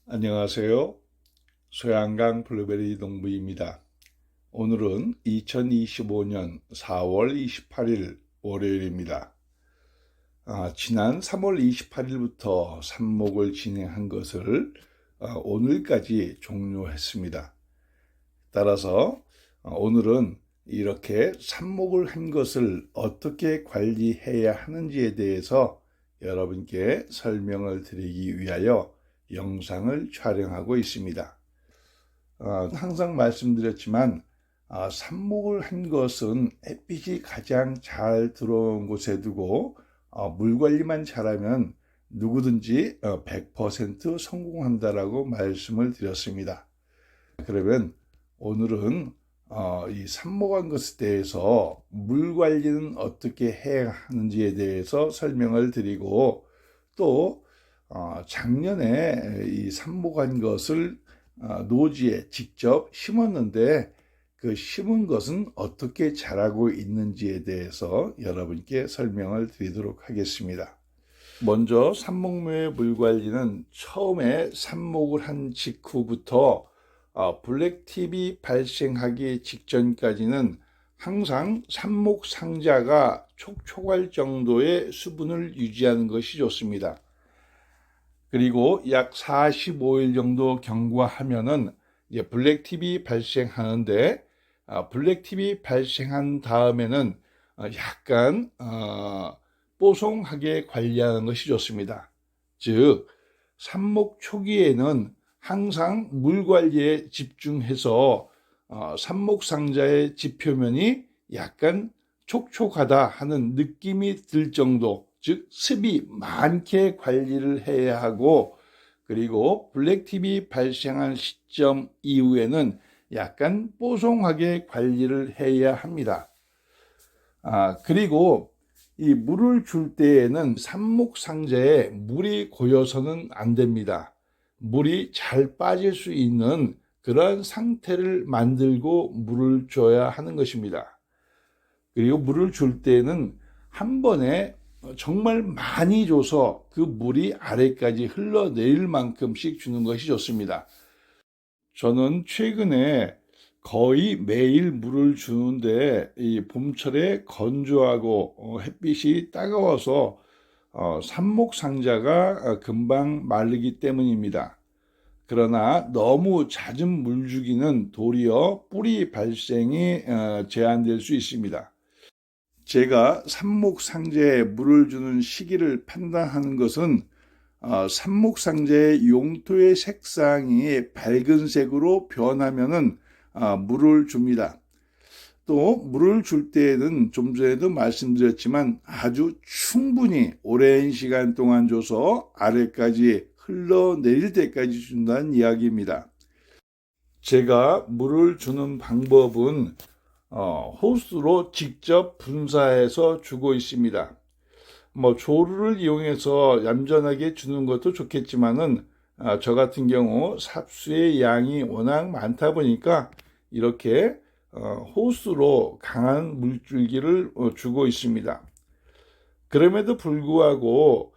안녕하세요. 소양강 블루베리 농부입니다. 오늘은 2025년 4월 28일 월요일입니다. 지난 3월 28일부터 삽목을 진행한 것을 오늘까지 종료했습니다. 따라서 오늘은 이렇게 삽목을 한 것을 어떻게 관리해야 하는지에 대해서 여러분께 설명을 드리기 위하여 영상을 촬영하고 있습니다. 항상 말씀드렸지만 삽목을 한 것은 햇빛이 가장 잘 들어온 곳에 두고 물 관리만 잘하면 누구든지 100% 성공한다라고 말씀을 드렸습니다. 그러면 오늘은 이 삽목한 것에 대해서 물 관리는 어떻게 해야 하는지에 대해서 설명을 드리고 또 작년에 이 삽목한 것을 노지에 직접 심었는데 그 심은 것은 어떻게 자라고 있는지에 대해서 여러분께 설명을 드리도록 하겠습니다. 먼저 삽목묘의 물 관리는 처음에 삽목을 한 직후부터 블랙팁이 발생하기 직전까지는 항상 삽목 상자가 촉촉할 정도의 수분을 유지하는 것이 좋습니다. 그리고 약 45일 정도 경과하면은 이제 블랙팁이 발생하는데 블랙팁이 발생한 다음에는 약간 뽀송하게 관리하는 것이 좋습니다. 즉 삽목 초기에는 항상 물 관리에 집중해서 삽목 상자의 지표면이 약간 촉촉하다 하는 느낌이 들 정도, 즉 습이 많게 관리를 해야 하고, 그리고 블랙팁이 발생한 시점 이후에는 약간 뽀송하게 관리를 해야 합니다. 그리고 이 물을 줄 때에는 삽목 상자에 물이 고여서는 안 됩니다. 물이 잘 빠질 수 있는 그런 상태를 만들고 물을 줘야 하는 것입니다. 그리고 물을 줄 때는 한 번에 정말 많이 줘서 그 물이 아래까지 흘러내릴 만큼씩 주는 것이 좋습니다. 저는 최근에 거의 매일 물을 주는데 이 봄철에 건조하고 햇빛이 따가워서 삽목 상자가 금방 마르기 때문입니다. 그러나 너무 잦은 물주기는 도리어 뿌리 발생이 제한될 수 있습니다. 제가 삽목 상자에 물을 주는 시기를 판단하는 것은 삽목 상자의 용토의 색상이 밝은 색으로 변하면은 물을 줍니다. 또 물을 줄 때에는 좀 전에도 말씀드렸지만 아주 충분히 오랜 시간 동안 줘서 아래까지 흘러내릴 때까지 준다는 이야기입니다. 제가 물을 주는 방법은 호스로 직접 분사해서 주고 있습니다. 조루를 이용해서 얌전하게 주는 것도 좋겠지만은 저 같은 경우 삽수의 양이 워낙 많다 보니까 이렇게 호스로 강한 물줄기를 주고 있습니다. 그럼에도 불구하고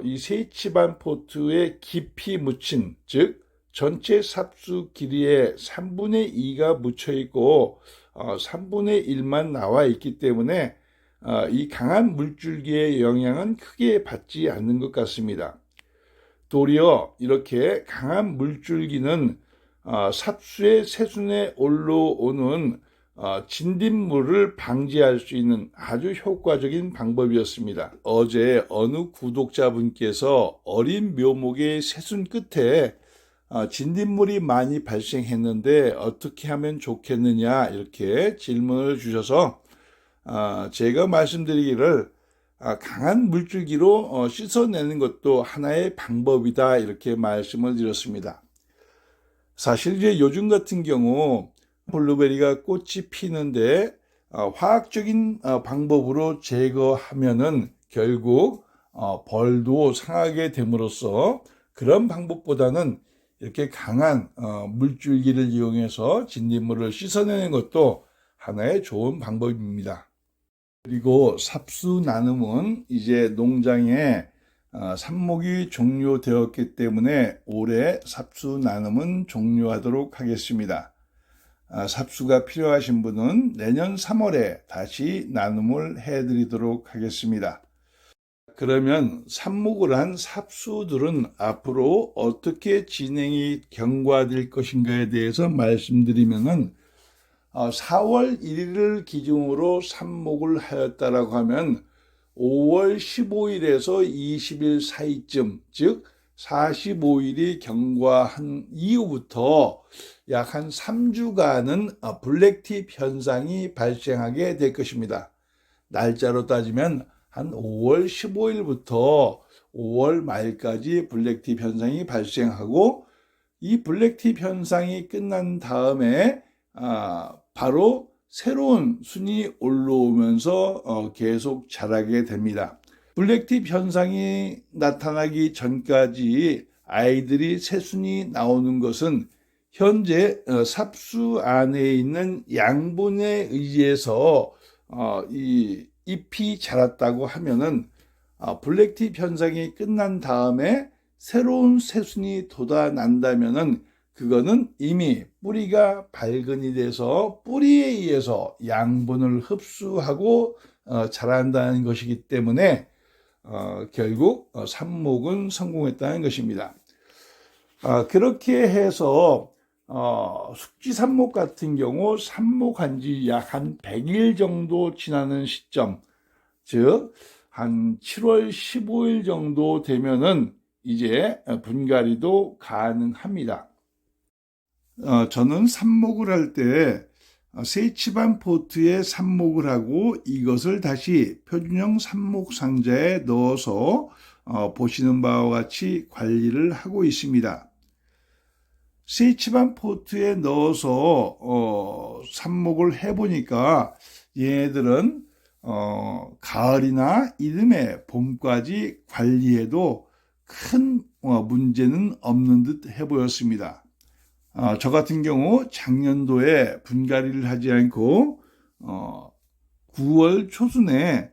이 세치반 포트에 깊이 묻힌, 즉 전체 삽수 길이의 3분의 2가 묻혀 있고 3분의 1만 나와 있기 때문에 이 강한 물줄기의 영향은 크게 받지 않는 것 같습니다. 도리어 이렇게 강한 물줄기는 삽수의 새순에 올라오는 진딧물을 방지할 수 있는 아주 효과적인 방법이었습니다. 어제 어느 구독자분께서 어린 묘목의 새순 끝에 진딧물이 많이 발생했는데 어떻게 하면 좋겠느냐 이렇게 질문을 주셔서 제가 말씀드리기를 강한 물줄기로 씻어내는 것도 하나의 방법이다 이렇게 말씀을 드렸습니다. 사실 이제 요즘 같은 경우 블루베리가 꽃이 피는데 화학적인 방법으로 제거하면은 결국 벌도 상하게 됨으로써 그런 방법보다는 이렇게 강한 물줄기를 이용해서 진딧물을 씻어내는 것도 하나의 좋은 방법입니다. 그리고 삽수 나눔은 이제 농장에 삽목이 종료되었기 때문에 올해 삽수 나눔은 종료하도록 하겠습니다. 삽수가 필요하신 분은 내년 3월에 다시 나눔을 해드리도록 하겠습니다. 그러면 삽목을 한 삽수들은 앞으로 어떻게 진행이 경과될 것인가에 대해서 말씀드리면은 4월 1일을 기준으로 삽목을 하였다라고 하면 5월 15일에서 20일 사이쯤, 즉 45일이 경과한 이후부터 약 한 3주간은 블랙팁 현상이 발생하게 될 것입니다. 날짜로 따지면 한 5월 15일부터 5월 말까지 블랙팁 현상이 발생하고, 이 블랙팁 현상이 끝난 다음에 바로 새로운 순이 올라오면서 계속 자라게 됩니다. 블랙팁 현상이 나타나기 전까지 아이들이 새순이 나오는 것은 현재 삽수 안에 있는 양분에 의해서 이 잎이 자랐다고 하면은 블랙팁 현상이 끝난 다음에 새로운 새순이 돋아난다면은 그거는 이미 뿌리가 발근이 돼서 뿌리에 의해서 양분을 흡수하고 자란다는 것이기 때문에 결국 삽목은 성공했다는 것입니다. 그렇게 해서 숙지삽목 같은 경우 삽목한 지 약 한 100일 정도 지나는 시점, 즉 한 7월 15일 정도 되면은 이제 분갈이도 가능합니다. 저는 삽목을 할 때 세치반 포트에 삽목을 하고 이것을 다시 표준형 삽목 상자에 넣어서 보시는 바와 같이 관리를 하고 있습니다. 세치반 포트에 넣어서 삽목을 해보니까 얘네들은 가을이나 이듬해 봄까지 관리해도 큰 문제는 없는 듯 해보였습니다. 저 같은 경우 작년도에 분갈이를 하지 않고 9월 초순에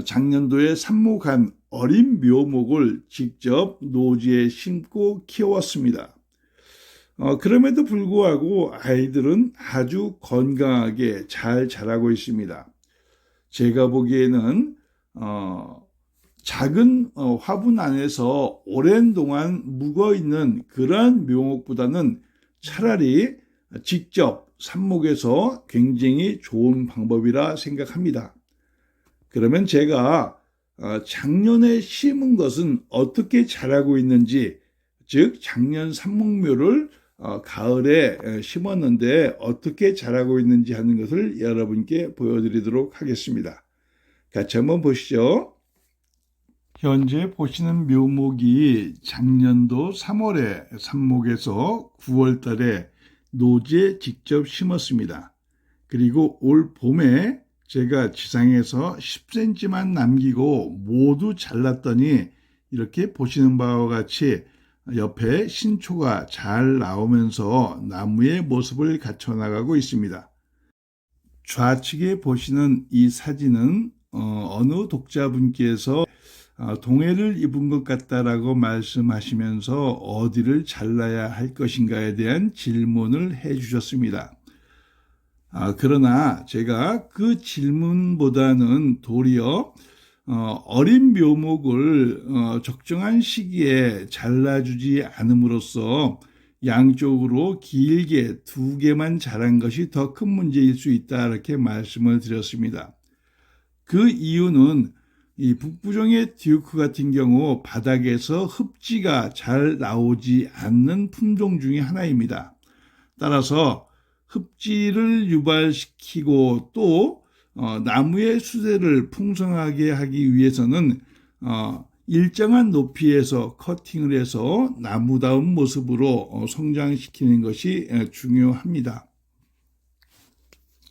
작년도에 삽목한 어린 묘목을 직접 노지에 심고 키워왔습니다. 그럼에도 불구하고 아이들은 아주 건강하게 잘 자라고 있습니다. 제가 보기에는 작은 화분 안에서 오랜 동안 묵어있는 그러한 묘목보다는 차라리 직접 삽목해서 굉장히 좋은 방법이라 생각합니다. 그러면 제가 작년에 심은 것은 어떻게 자라고 있는지, 즉 작년 삽목묘를 가을에 심었는데 어떻게 자라고 있는지 하는 것을 여러분께 보여드리도록 하겠습니다. 같이 한번 보시죠. 현재 보시는 묘목이 작년도 3월에 삽목해서 9월 달에 노지에 직접 심었습니다. 그리고 올 봄에 제가 지상에서 10cm만 남기고 모두 잘랐더니 이렇게 보시는 바와 같이 옆에 신초가 잘 나오면서 나무의 모습을 갖춰 나가고 있습니다. 좌측에 보시는 이 사진은 어느 독자분께서 동해를 입은 것 같다라고 말씀하시면서 어디를 잘라야 할 것인가에 대한 질문을 해주셨습니다. 그러나 제가 그 질문보다는 도리어 어린 묘목을 적정한 시기에 잘라주지 않음으로써 양쪽으로 길게 2개만 자란 것이 더 큰 문제일 수 있다, 이렇게 말씀을 드렸습니다. 그 이유는 이 북부종의 듀크 같은 경우 바닥에서 흡지가 잘 나오지 않는 품종 중에 하나입니다. 따라서 흡지를 유발시키고 또 나무의 수세를 풍성하게 하기 위해서는 일정한 높이에서 커팅을 해서 나무다운 모습으로 성장시키는 것이 중요합니다.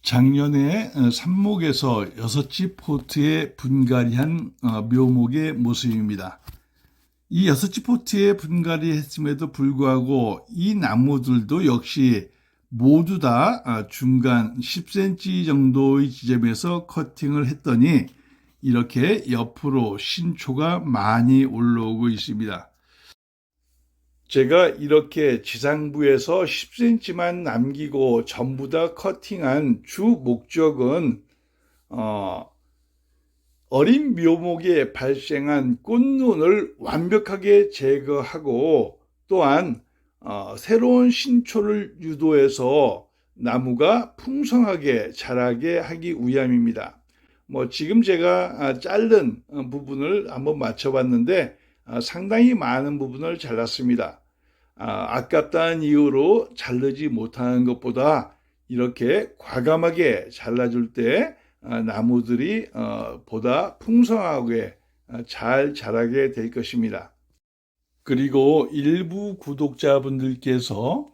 작년에 삽목에서 6집 포트에 분갈이한 묘목의 모습입니다. 이 6집 포트에 분갈이했음에도 불구하고 이 나무들도 역시 모두 다 중간 10cm 정도의 지점에서 커팅을 했더니 이렇게 옆으로 신초가 많이 올라오고 있습니다. 제가 이렇게 지상부에서 10cm만 남기고 전부 다 커팅한 주 목적은 어린 묘목에 발생한 꽃눈을 완벽하게 제거하고 또한 새로운 신초를 유도해서 나무가 풍성하게 자라게 하기 위함입니다. 지금 제가 자른 부분을 한번 맞춰봤는데 상당히 많은 부분을 잘랐습니다. 아깝다는 이유로 자르지 못하는 것보다 이렇게 과감하게 잘라줄 때 나무들이 보다 풍성하게 잘 자라게 될 것입니다. 그리고 일부 구독자분들께서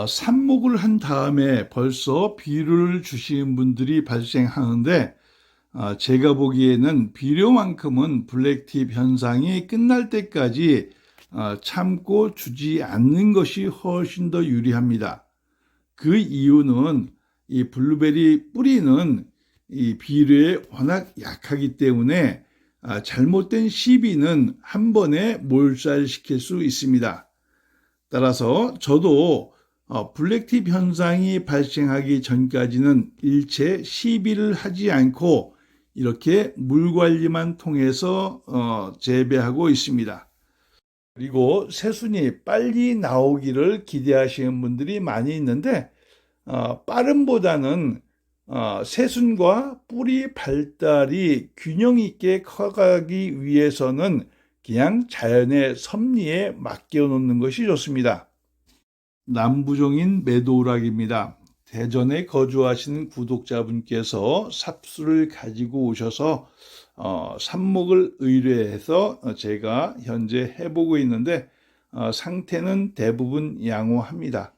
삽목을 한 다음에 벌써 비료를 주시는 분들이 발생하는데 제가 보기에는 비료만큼은 블랙팁 현상이 끝날 때까지 참고 주지 않는 것이 훨씬 더 유리합니다. 그 이유는 이 블루베리 뿌리는 이 비료에 워낙 약하기 때문에 잘못된 시비는 한 번에 몰살시킬 수 있습니다. 따라서 저도 블랙팁 현상이 발생하기 전까지는 일체 시비를 하지 않고 이렇게 물 관리만 통해서 재배하고 있습니다. 그리고 새순이 빨리 나오기를 기대하시는 분들이 많이 있는데 빠름보다는 새순과 뿌리 발달이 균형 있게 커가기 위해서는 그냥 자연의 섭리에 맡겨 놓는 것이 좋습니다. 남부종인 매도우락입니다. 대전에 거주하시는 구독자분께서 삽수를 가지고 오셔서 삽목을 의뢰해서 제가 현재 해보고 있는데 상태는 대부분 양호합니다.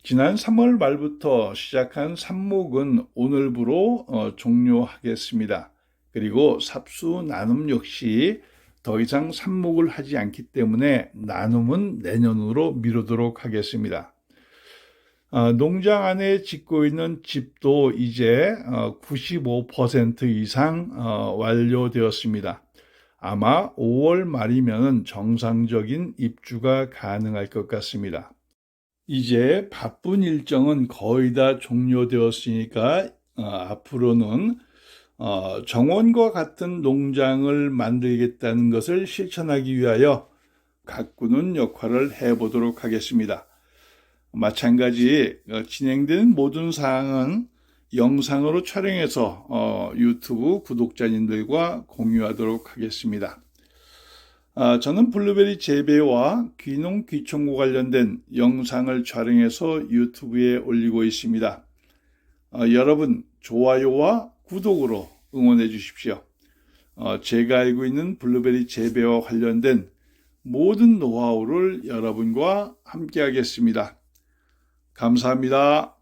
지난 3월 말부터 시작한 삽목은 오늘부로 종료하겠습니다. 그리고 삽수 나눔 역시 더 이상 삽목을 하지 않기 때문에 나눔은 내년으로 미루도록 하겠습니다. 농장 안에 짓고 있는 집도 이제 95% 이상 완료되었습니다. 아마 5월 말이면 정상적인 입주가 가능할 것 같습니다. 이제 바쁜 일정은 거의 다 종료되었으니까 앞으로는 정원과 같은 농장을 만들겠다는 것을 실천하기 위하여 가꾸는 역할을 해보도록 하겠습니다. 마찬가지 진행된 모든 사항은 영상으로 촬영해서 유튜브 구독자님들과 공유하도록 하겠습니다. 저는 블루베리 재배와 귀농 귀청과 관련된 영상을 촬영해서 유튜브에 올리고 있습니다. 여러분 좋아요와 구독으로 응원해 주십시오. 제가 알고 있는 블루베리 재배와 관련된 모든 노하우를 여러분과 함께 하겠습니다. 감사합니다.